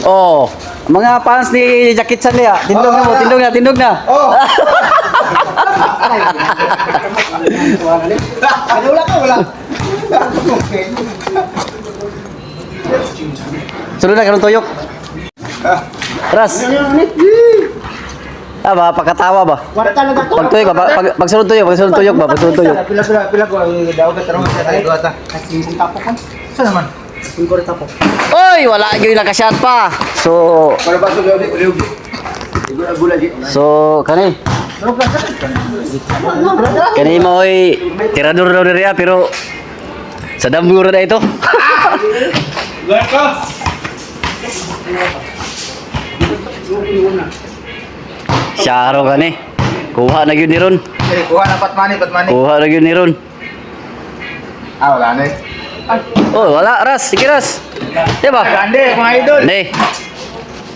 Oh, mga fans ni Jackie Chan niya. Tindog na mo, tindog na, tindog na. Oh. Wala ka, wala. Sunod na kanong tuyok. Ras. Ba, pagkatawa ba? Wala talaga to. Pag tuyok ba? Pagsunod tuyok ba? Pagsunod tuyok. Pila ko daw ka tarong sa tayo ata. Kasi tapok ko. Sa naman. Ko tapok. Oy, wala gyud nakasyat pa. So, Para ba sulo ulit. Gula di. so kani. Kani mo oy tirador daw diri pero sa damburo na ito. Syaro kani. Kuha na gyud ni ron. Kuha na patmani. Kuha na gyud ni ron. Wala na. Oh, wala ras, sige ras. Di ba? Gande, mga idol.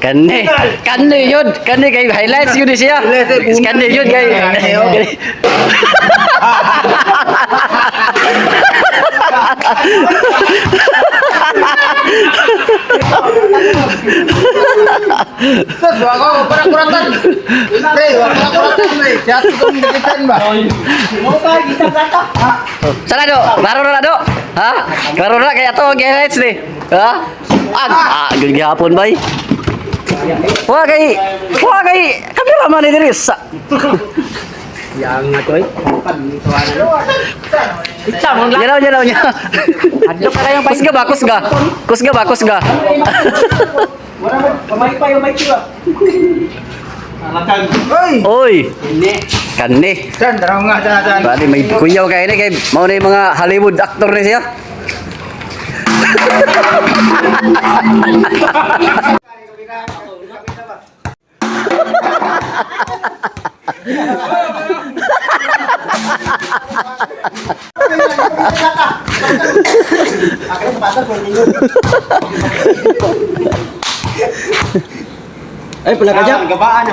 Kani yun. Kani kay highlights yun siya. Kani yun kay. Sus, wako para kuratan. Pre, wako kuratan pre. Siya itong dikitan ba? Mo ka kita kata. Sana do, klaro na do. Ha? Klaro na kaya to highlights ni. Ha? Gud gihapon bay. Wah kay kamera man ni diri sa. Yang atoy. Jaraw nya. Adto ka yung kusga. Pamay pa yung mic ba? Oy. Kani. San, daraw nga san. Bali may kuyaw kay ni kay mao na yung mga Hollywood actor ni siya. Ay, pula ka dyan. Gabaan.